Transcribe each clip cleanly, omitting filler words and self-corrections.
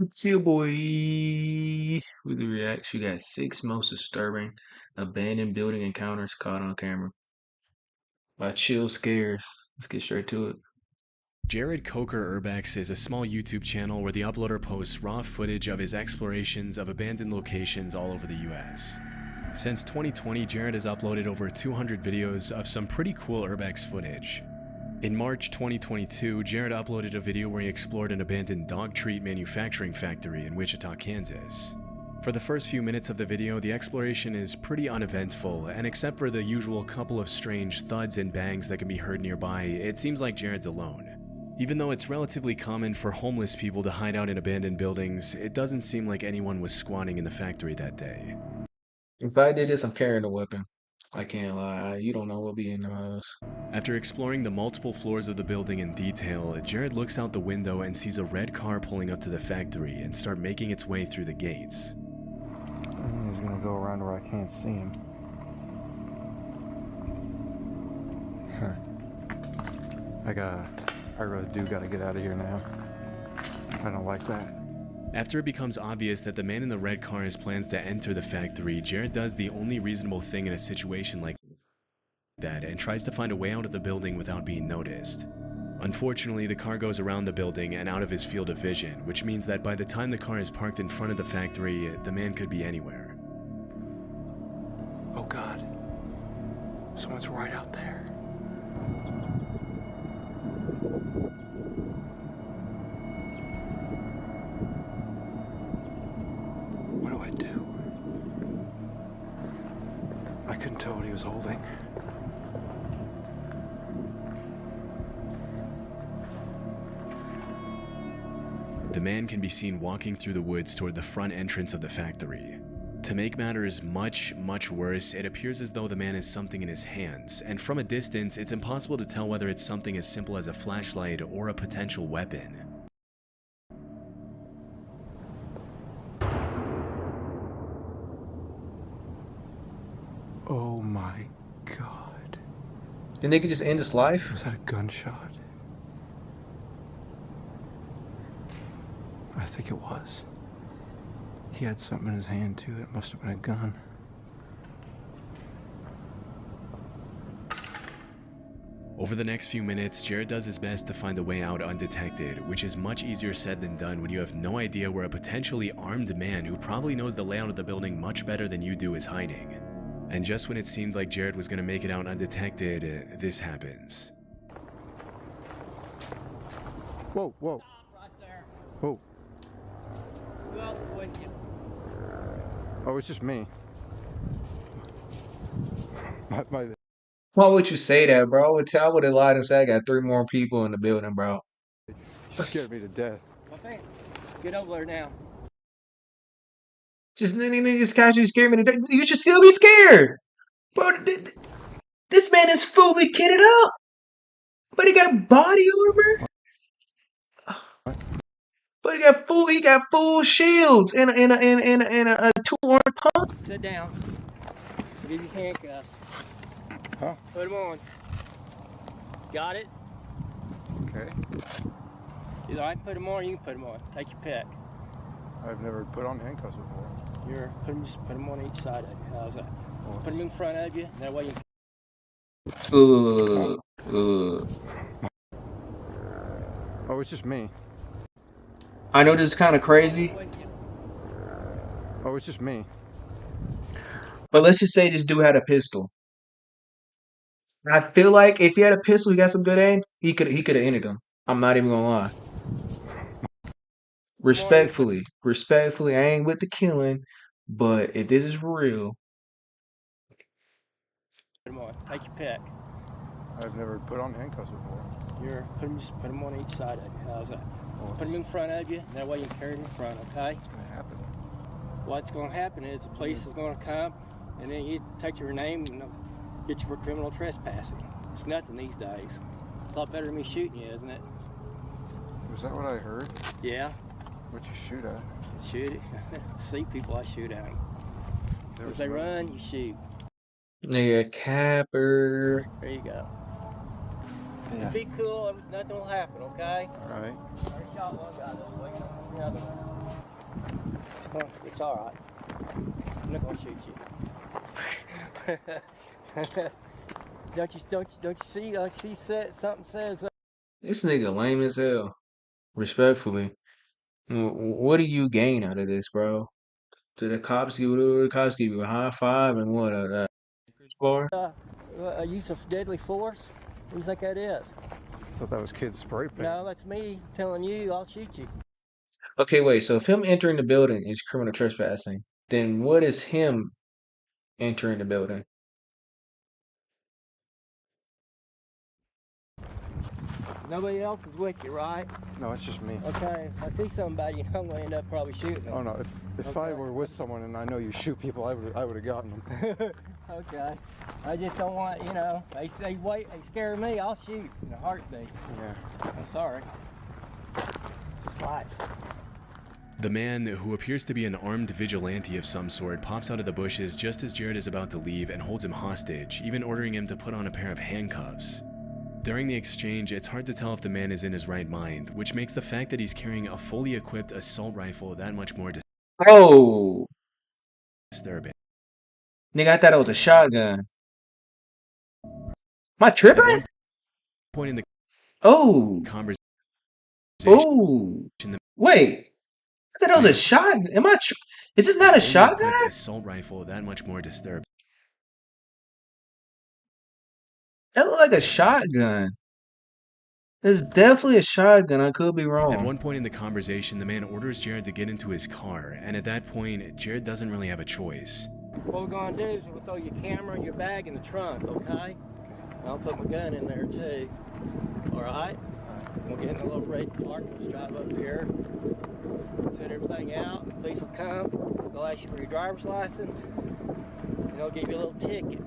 It's your boy with the reacts. You got six most disturbing abandoned building encounters caught on camera by Chill Scares. Let's get straight to it. Jared Coker Urbex is a small YouTube channel where the uploader posts raw footage of his explorations of abandoned locations all over the US. Since 2020, Jared has uploaded over 200 videos of some pretty cool Urbex footage. In March 2022, Jared uploaded a video where he explored an abandoned dog treat manufacturing factory in Wichita, Kansas. For the first few minutes of the video, the exploration is pretty uneventful, and except for the usual couple of strange thuds and bangs that can be heard nearby, it seems like Jared's alone. Even though it's relatively common for homeless people to hide out in abandoned buildings, it doesn't seem like anyone was squatting in the factory that day. If I did this, I'm carrying a weapon. I can't lie. You don't know what'll be in the house. After exploring the multiple floors of the building in detail, Jared looks out the window and sees a red car pulling up to the factory and start making its way through the gates. He's gonna go around where I can't see him. I really do gotta get out of here now. I don't like that. After it becomes obvious that the man in the red car has plans to enter the factory, Jared does the only reasonable thing in a situation like that and tries to find a way out of the building without being noticed. Unfortunately, the car goes around the building and out of his field of vision, which means that by the time the car is parked in front of the factory, the man could be anywhere. Oh God. Someone's right out there. What do I do? I couldn't tell what he was holding. The man can be seen walking through the woods toward the front entrance of the factory. To make matters much worse, it appears as though the man has something in his hands, and from a distance, it's impossible to tell whether it's something as simple as a flashlight or a potential weapon. Oh my God. The nigga just end his life? Was that a gunshot? I think it was. He had something in his hand too. It must have been a gun. Over the next few minutes, Jared does his best to find a way out undetected, which is much easier said than done when you have no idea where a potentially armed man who probably knows the layout of the building much better than you do is hiding. And just when it seemed like Jared was going to make it out undetected, this happens. Whoa, whoa. Stop right there. Whoa. Who else is with you? Oh, it's just me. My Why would you say that, bro? I would have lied and said I got three more people in the building, bro. You scared me to death. Okay, get over there now. Just niggas casually scared me to death. You should still be scared. Bro, this man is fully kitted up. But he got body armor. But he got full shields and a 2-armed pump. Sit down. Give you handcuffs. Huh? Put them on. Got it? Okay. Either I can put them on or you can put them on. Take your pick. I've never put on handcuffs before. Just put them on each side of you. How's that? Well, Put them in front of you. That way you Oh, it's just me. I know this is kind of crazy, Oh, it's just me. but let's just say this dude had a pistol. I feel like if he had a pistol, he got some good aim, he could have ended him. I'm not even gonna lie. Respectfully, I ain't with the killing, but if this is real, put them on. Take your pick. I've never put on handcuffs before. Just put them on each side of you. How's that? Well, Put them in front of you. That way you can carry them in front, okay? What's gonna happen? What's going to happen is the police is going to come and then you take your name and they'll get you for criminal trespassing. It's nothing these days. A lot better than me shooting you, isn't it? Was that what I heard? Yeah, What'd you shoot at? shoot it. See people, I shoot at them. There If was they no- run, you shoot. nigga, capper. There you go. Yeah. Be cool, nothing will happen, okay? All right. I already shot one guy this week. another one. It's all right. I'm not gonna shoot you. don't you see? She said something says. This nigga lame as hell. Respectfully. What do you gain out of this, bro? Did the cops give you a high five and what a bar? A use of deadly force? What do you think that is? I thought that was kids spray paint. No, that's me telling you I'll shoot you. Okay, wait. So if him entering the building is criminal trespassing, then what is him entering the building? Nobody else is with you, right? No, it's just me. Okay, if I see somebody, I'm gonna end up probably shooting them. Oh no, if I were with someone and I know you shoot people, I would have gotten them. Okay, I just don't want, they scare me, I'll shoot in a heartbeat. Yeah. I'm sorry. It's just life. The man, who appears to be an armed vigilante of some sort, pops out of the bushes just as Jared is about to leave and holds him hostage, even ordering him to put on a pair of handcuffs. During the exchange, it's hard to tell if the man is in his right mind, which makes the fact that he's carrying a fully equipped assault rifle that much more Oh, disturbing. nigga, I thought it was a shotgun. Am I At tripping? one point in the Oh, conversation, oh, wait. I thought it was a shotgun. Is this not a fully shotgun? equipped assault rifle that much more disturbing. That looked like a shotgun. It's definitely a shotgun. I could be At wrong. one point in the conversation, the man orders Jared to get into his car, and at that point, Jared doesn't really have a choice. What we're gonna do is we'll throw your camera and your bag in the trunk, okay? And I'll put my gun in there too. All right? We'll get in a little red car. Let's drive up here. Set everything out. The police will come. They'll ask you for your driver's license. And they'll give you a little ticket.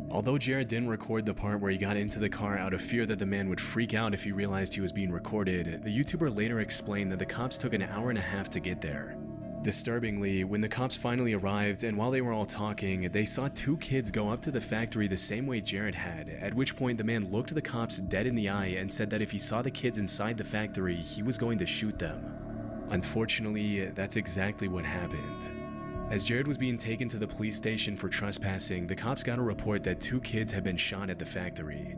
Although Jared didn't record the part where he got into the car out of fear that the man would freak out if he realized he was being recorded, the YouTuber later explained that the cops took an hour and a half to get there. Disturbingly, when the cops finally arrived and while they were all talking, they saw two kids go up to the factory the same way Jared had, at which point the man looked the cops dead in the eye and said that if he saw the kids inside the factory, he was going to shoot them. Unfortunately, that's exactly what happened. As Jared was being taken to the police station for trespassing, the cops got a report that two kids had been shot at the factory.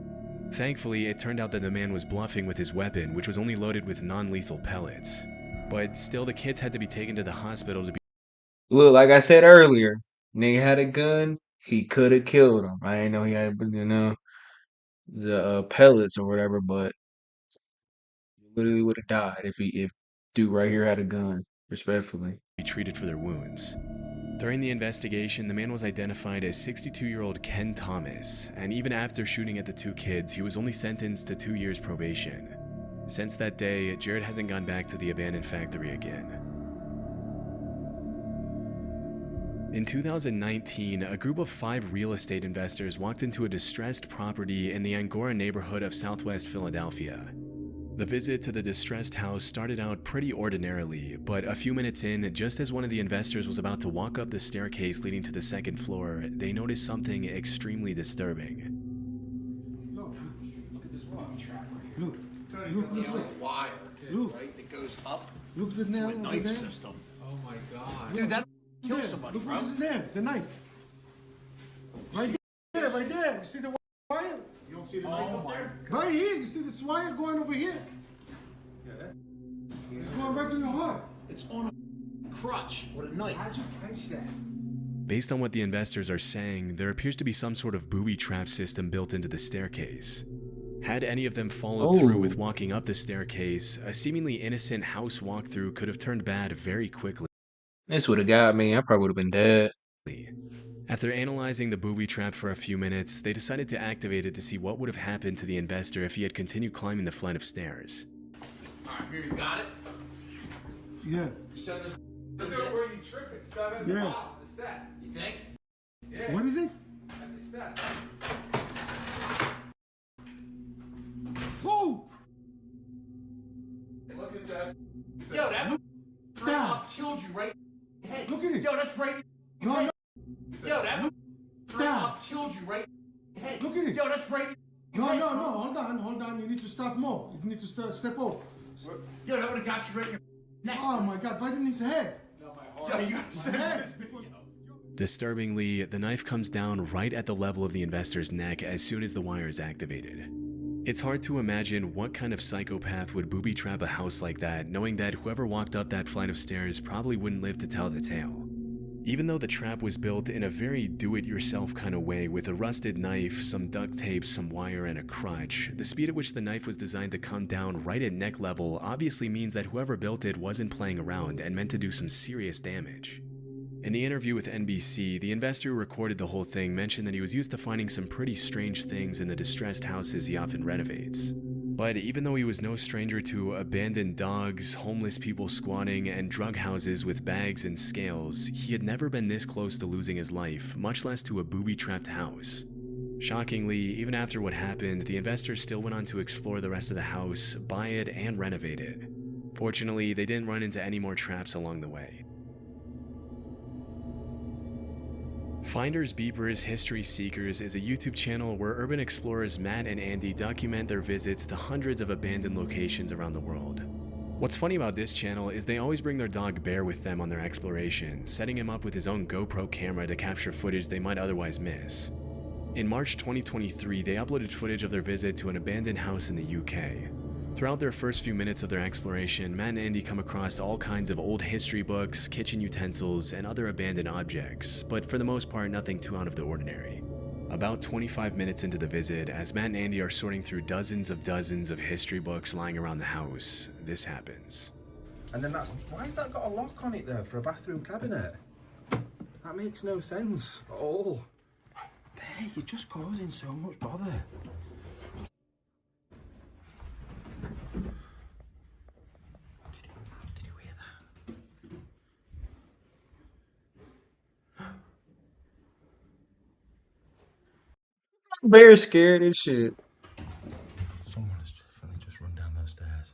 Thankfully, it turned out that the man was bluffing with his weapon, which was only loaded with non-lethal pellets. But still, the kids had to be taken to the hospital to be... Look, like I said earlier, nigga had a gun. He could have killed him. I didn't know he had, the pellets or whatever, but he literally would have died if dude right here had a gun. Respectfully. treated for their wounds. During the investigation, the man was identified as 62-year-old Ken Thomas, and even after shooting at the two kids, he was only sentenced to 2 years probation. Since that day, Jared hasn't gone back to the abandoned factory again. In 2019, a group of 5 real estate investors walked into a distressed property in the Angora neighborhood of southwest Philadelphia. The visit to the distressed house started out pretty ordinarily, but a few minutes in, just as one of the investors was about to walk up the staircase leading to the second floor, they noticed something extremely disturbing. Look at this rock trap right here. Look. Wire, right, that goes up Look at the nail to a over knife there. system. Oh my god. Dude, that kills Yeah, somebody, look bro. what is there, the knife. Right there, right there. You see the wire? You don't see the knife up there? Right here, you see this wire going over here? It's going right through your heart. It's on a crutch with a knife. How'd you catch that? Based on what the investors are saying, there appears to be some sort of booby trap system built into the staircase. Had any of them followed through with walking up the staircase, a seemingly innocent house walkthrough could have turned bad very quickly. This would have got me. I probably would have been dead. After analyzing the booby trap for a few minutes, they decided to activate it to see what would have happened to the investor if he had continued climbing the flight of stairs. Alright, here, you got it? Yeah. You send this Look at where you tripping. Stop at the Yeah. bottom of the step. you think? Yeah, What is it? at the step. Oh! Hey, look at that. Yo, that straight up killed you right in the head. Look at it. Yo, that's right. No, no. Yo, that straight Stop. up killed you right in the head. Look at it. Yo, that's right. No, hold on. You need to stop more. You need to step off. Yo, that would have got you right in your neck. Oh my God, bite him in his head. Yo, you got My head. Disturbingly, the knife comes down right at the level of the investor's neck as soon as the wire is activated. It's hard to imagine what kind of psychopath would booby trap a house like that, knowing that whoever walked up that flight of stairs probably wouldn't live to tell the tale. Even though the trap was built in a very do-it-yourself kind of way with a rusted knife, some duct tape, some wire, and a crutch, the speed at which the knife was designed to come down right at neck level obviously means that whoever built it wasn't playing around and meant to do some serious damage. In the interview with NBC, the investor who recorded the whole thing mentioned that he was used to finding some pretty strange things in the distressed houses he often renovates. But even though he was no stranger to abandoned dogs, homeless people squatting, and drug houses with bags and scales, he had never been this close to losing his life, much less to a booby-trapped house. Shockingly, even after what happened, the investor still went on to explore the rest of the house, buy it, and renovate it. Fortunately, they didn't run into any more traps along the way. Finders Beepers History Seekers is a YouTube channel where urban explorers Matt and Andy document their visits to hundreds of abandoned locations around the world. What's funny about this channel is they always bring their dog Bear with them on their exploration, setting him up with his own GoPro camera to capture footage they might otherwise miss. In March 2023, they uploaded footage of their visit to an abandoned house in the UK. Throughout their first few minutes of their exploration, Matt and Andy come across all kinds of old history books, kitchen utensils, and other abandoned objects, but for the most part, nothing too out of the ordinary. About 25 minutes into the visit, as Matt and Andy are sorting through dozens of history books lying around the house, this happens. And then why's that got a lock on it there for a bathroom cabinet? That makes no sense at all. Bear, you're just causing so much bother. Did you hear that? Bear scared as shit. Someone has definitely just run down those stairs.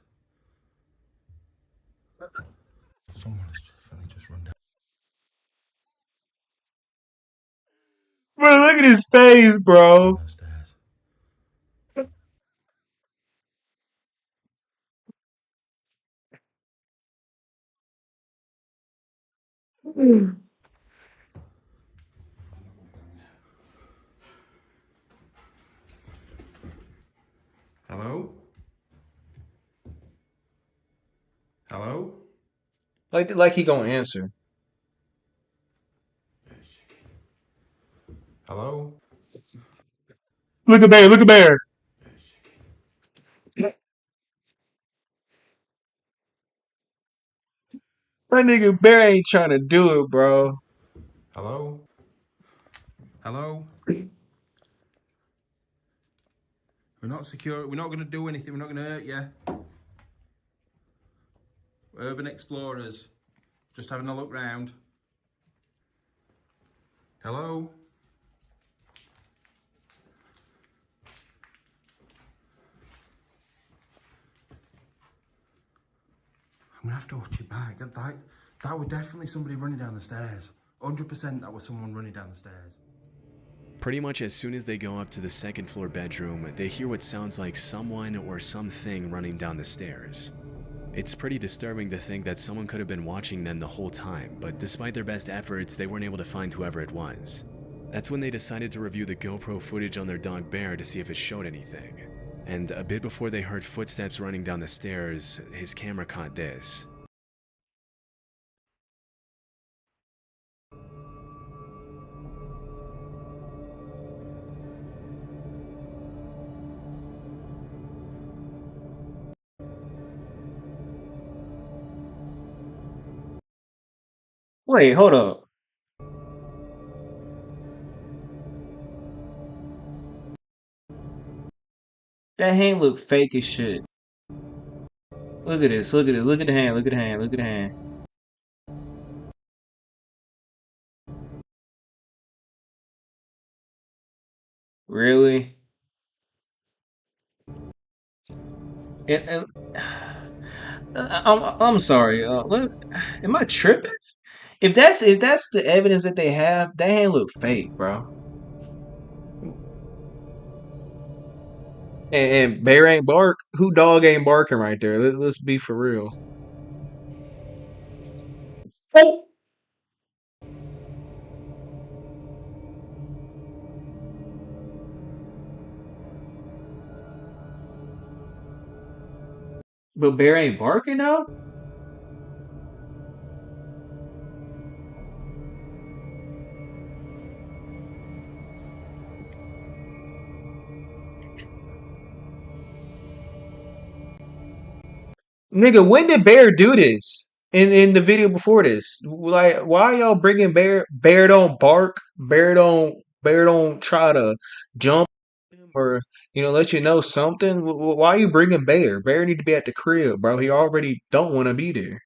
Someone has definitely just run down. Bro, look at his face, bro. Those stairs. Hello? Hello? Like he gonna answer. Hello? Look at Bear, look at Bear. My nigga Bear ain't trying to do it, bro. Hello? Hello? We're not secure. We're not going to do anything. We're not going to hurt you. We're urban explorers. Just having a look round. Hello? I'm going to have to watch it back. That was definitely somebody running down the stairs. 100% that was someone running down the stairs. Pretty much as soon as they go up to the second floor bedroom, they hear what sounds like someone or something running down the stairs. It's pretty disturbing to think that someone could have been watching them the whole time, but despite their best efforts, they weren't able to find whoever it was. That's when they decided to review the GoPro footage on their dog Bear to see if it showed anything. And a bit before they heard footsteps running down the stairs, his camera caught this. Wait, hold up. That hand look fake as shit. Look at this, look at this, look at the hand, look at the hand, look at the hand. Really? And I'm sorry. Am I tripping? If that's the evidence that they have, that hand look fake, bro. And bear ain't bark. Who dog ain't barking right there? Let's be for real. But bear ain't barking now? Nigga, when did Bear do this? In the video before this, like, why y'all bringing Bear? Bear don't bark. Bear don't try to jump him or let you know something. Why you bringing Bear? Bear need to be at the crib, bro. He already don't want to be there.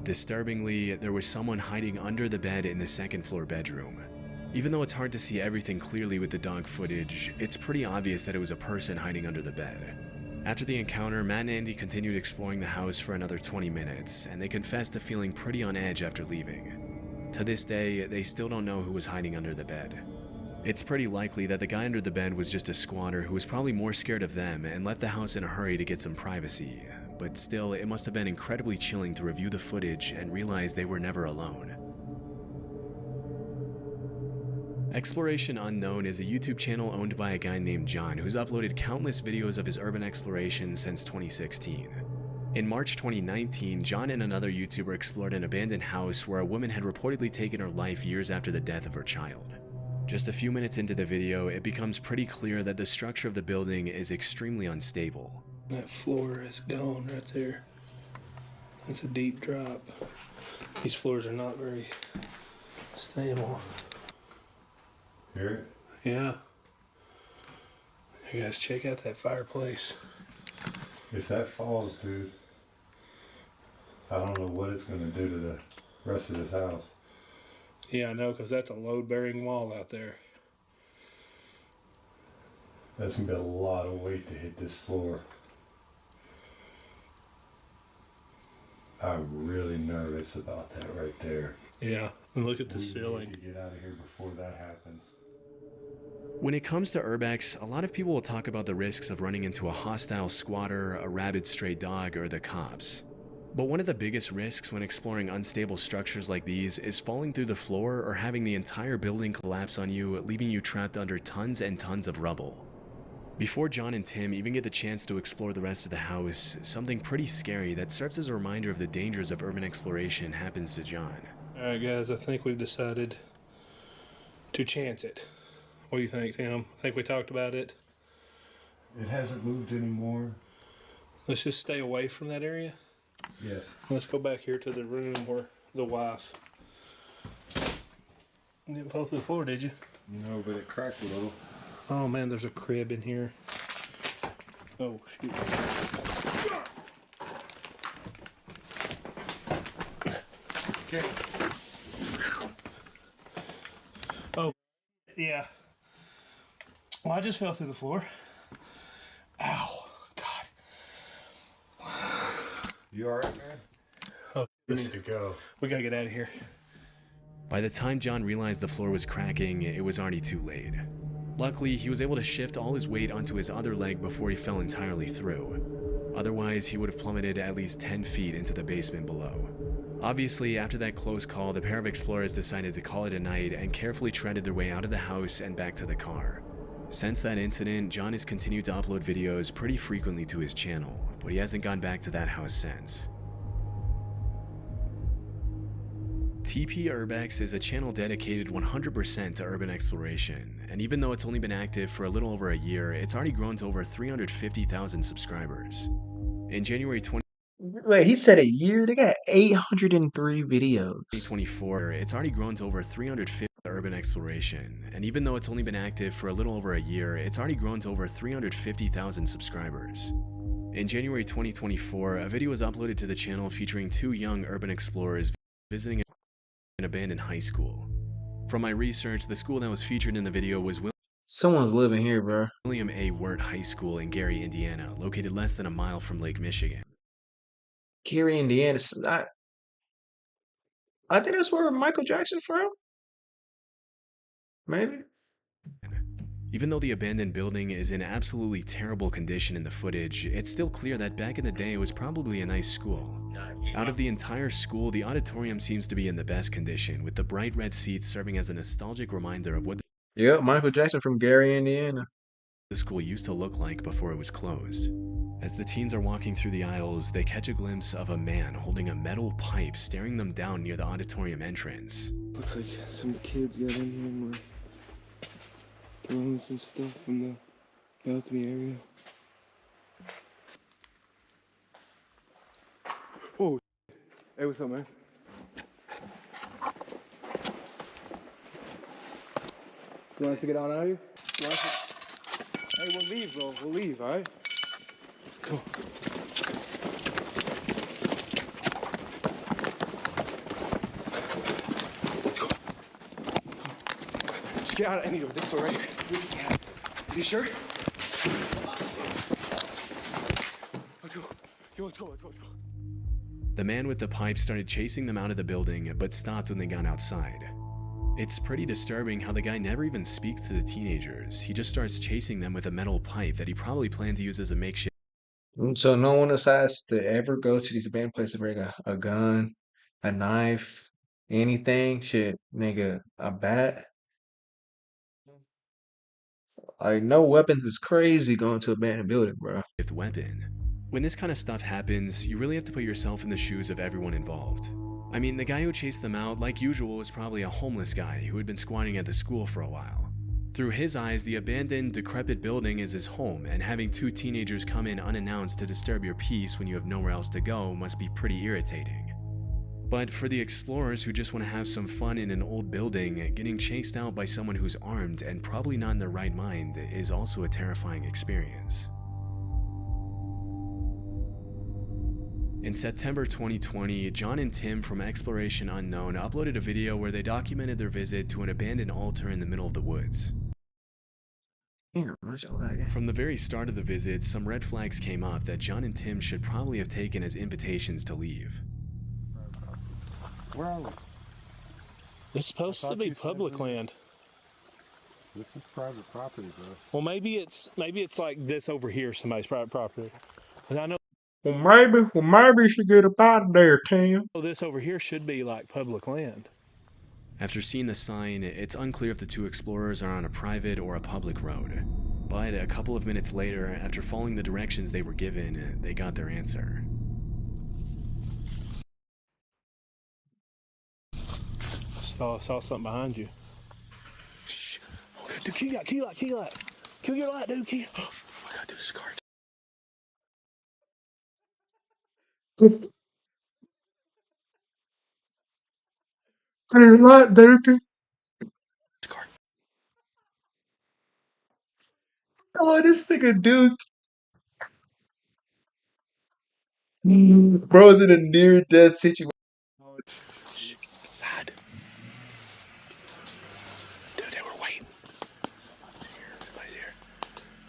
Disturbingly, there was someone hiding under the bed in the second floor bedroom. Even though it's hard to see everything clearly with the dog footage, it's pretty obvious that it was a person hiding under the bed. After the encounter, Matt and Andy continued exploring the house for another 20 minutes, and they confessed to feeling pretty on edge after leaving. To this day, they still don't know who was hiding under the bed. It's pretty likely that the guy under the bed was just a squatter who was probably more scared of them and left the house in a hurry to get some privacy, but still, it must have been incredibly chilling to review the footage and realize they were never alone. Exploration Unknown is a YouTube channel owned by a guy named John who's uploaded countless videos of his urban exploration since 2016. In March 2019, John and another YouTuber explored an abandoned house where a woman had reportedly taken her life years after the death of her child. Just a few minutes into the video, it becomes pretty clear that the structure of the building is extremely unstable. That floor is gone right there. That's a deep drop. These floors are not very stable. Hear it? Yeah. You guys check out that fireplace. If that falls, dude, I don't know what it's going to do to the rest of this house. Yeah, I know, because that's a load-bearing wall out there. That's going to be a lot of weight to hit this floor. I'm really nervous about that right there. Yeah, and look at the We ceiling. need to get out of here before that happens. When it comes to urbex, a lot of people will talk about the risks of running into a hostile squatter, a rabid stray dog, or the cops. But one of the biggest risks when exploring unstable structures like these is falling through the floor or having the entire building collapse on you, leaving you trapped under tons and tons of rubble. Before John and Tim even get the chance to explore the rest of the house, something pretty scary that serves as a reminder of the dangers of urban exploration happens to John. Alright guys, I think we've decided to chance it. What do you think, Tim? I think we talked about it. It hasn't moved anymore. Let's just stay away from that area. Yes. Let's go back here to the room where the wife. You didn't fall through the floor, did you? No, but it cracked a little. Oh man, there's a crib in here. Oh shoot. Okay. Oh, yeah. Well, I just fell through the floor. Ow, God. You alright, man? Oh, We need to go. we gotta get out of here. By the time John realized the floor was cracking, it was already too late. Luckily, he was able to shift all his weight onto his other leg before he fell entirely through. Otherwise, he would have plummeted at least 10 feet into the basement below. Obviously, after that close call, the pair of explorers decided to call it a night and carefully treaded their way out of the house and back to the car. Since that incident, John has continued to upload videos pretty frequently to his channel, but he hasn't gone back to that house since. TP Urbex is a channel dedicated 100% to urban exploration, and even though it's only been active for a little over a year, it's already grown to over 350,000 subscribers. In January Wait, he said a year? They got 803 videos. 2024, it's already grown to over 350 urban exploration, and even though it's only been active for a little over a year, it's already grown to over 350,000 subscribers. In January 2024, a video was uploaded to the channel featuring two young urban explorers visiting an abandoned high school. From my research, the school that was featured in the video was Someone's living here, bro. William A. Wirt High School in Gary, Indiana, located less than a mile from Lake Michigan. Gary, Indiana. I think that's where Michael Jackson's from. Maybe. Even though the abandoned building is in absolutely terrible condition in the footage, it's still clear that back in the day it was probably a nice school. Out of the entire school, the auditorium seems to be in the best condition, with the bright red seats serving as a nostalgic reminder of what Yep, Michael Jackson from Gary, Indiana. the school used to look like before it was closed. As the teens are walking through the aisles, they catch a glimpse of a man holding a metal pipe staring them down near the auditorium entrance. Looks like some kids got in here and were throwing some stuff from the balcony area. Oh, hey, what's up, man? You want us to get on out of here? Hey, we'll leave, bro. We'll leave, all right? Come on. Let's go. Just get out of any door. This door right here. You sure? Let's go. Yo, let's go. The man with the pipe started chasing them out of the building, but stopped when they got outside. It's pretty disturbing how the guy never even speaks to the teenagers. He just starts chasing them with a metal pipe that he probably planned to use as a makeshift. So no one decides to ever go to these abandoned places to bring a gun, a knife, anything. Shit, nigga, a bat. Like, no weapons is crazy going to abandoned building, bro. Weapon. When this kind of stuff happens, you really have to put yourself in the shoes of everyone involved. I mean, the guy who chased them out, like usual, was probably a homeless guy who had been squatting at the school for a while. Through his eyes, the abandoned, decrepit building is his home, and having two teenagers come in unannounced to disturb your peace when you have nowhere else to go must be pretty irritating. But for the explorers who just want to have some fun in an old building, getting chased out by someone who's armed and probably not in their right mind is also a terrifying experience. In September 2020, John and Tim from Exploration Unknown uploaded a video where they documented their visit to an abandoned altar in the middle of the woods. From the very start of the visit, some red flags came up that John and Tim should probably have taken as invitations to leave. Where are we? It's supposed to be public land. This is private property, bro. Well, maybe it's like this over here, somebody's private property. And I know Well, maybe you should get up out of there, Tim. this over here should be like public land. After seeing the sign, it's unclear if the two explorers are on a private or a public road. But a couple of minutes later, after following the directions they were given, they got their answer. Saw something behind you. Shh. Okay, dude, key light. Kill your light, dude. Oh, I gotta do this card. Hey, what, Duke? Oh, this nigga Duke. Bro's in a near-death situation. Shh. Hide. Dude, they were waiting. Somebody's here.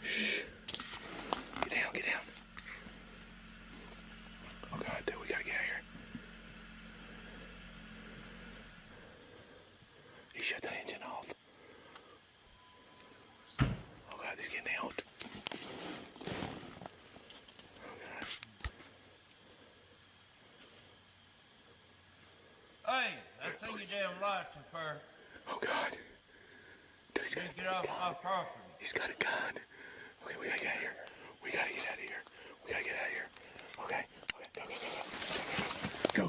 Shh. Get down. Oh God, dude, we gotta get out of here. You shut that engine off. Oh God, he's getting out. Oh God. Hey, that's in your damn license, sir. Oh God. Dude, he's got Get off my property. He's got a gun. Okay, we gotta get out of here. We gotta get out of here. Okay. Go.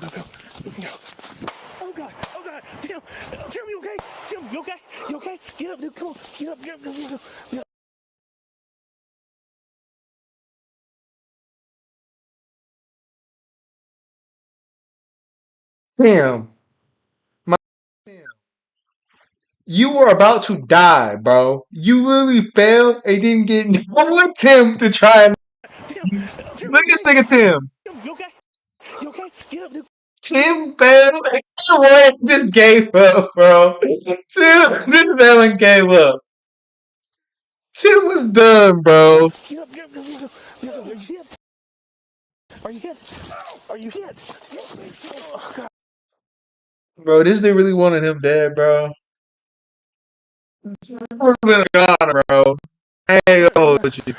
Oh God. Tim, you okay? Tim, you okay? Get up, dude. Come on. Get up. Get up. Tim. You were about to die, bro. You literally failed and didn't get no attempt to try and look at this nigga Tim. Tim, you okay? Get up, dude. Tim failed and just gave up, bro. Tim just failed and gave up. Tim was done, bro. Get up. Are you hit? Oh, God. Bro, this dude really wanted him dead, bro. I've been gone, bro. I ain't gonna hold you.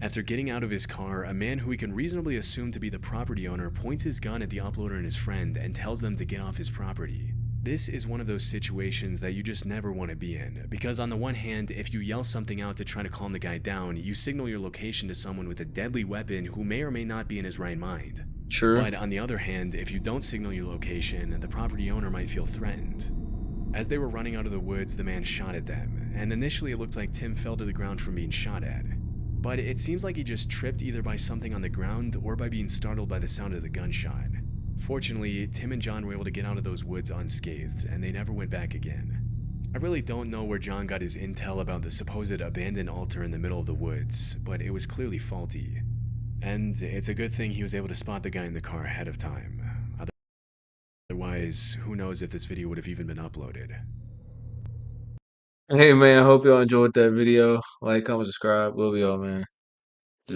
After getting out of his car, a man who we can reasonably assume to be the property owner points his gun at the uploader and his friend and tells them to get off his property. This is one of those situations that you just never want to be in, because on the one hand, if you yell something out to try to calm the guy down, you signal your location to someone with a deadly weapon who may or may not be in his right mind. True. But on the other hand, if you don't signal your location, the property owner might feel threatened. As they were running out of the woods, the man shot at them, and initially it looked like Tim fell to the ground from being shot at. But it seems like he just tripped either by something on the ground or by being startled by the sound of the gunshot. Fortunately, Tim and John were able to get out of those woods unscathed, and they never went back again. I really don't know where John got his intel about the supposed abandoned altar in the middle of the woods, but it was clearly faulty. And it's a good thing he was able to spot the guy in the car ahead of time. Otherwise, who knows if this video would have even been uploaded. Hey man, I hope y'all enjoyed that video. Like, comment, subscribe. Love y'all, man.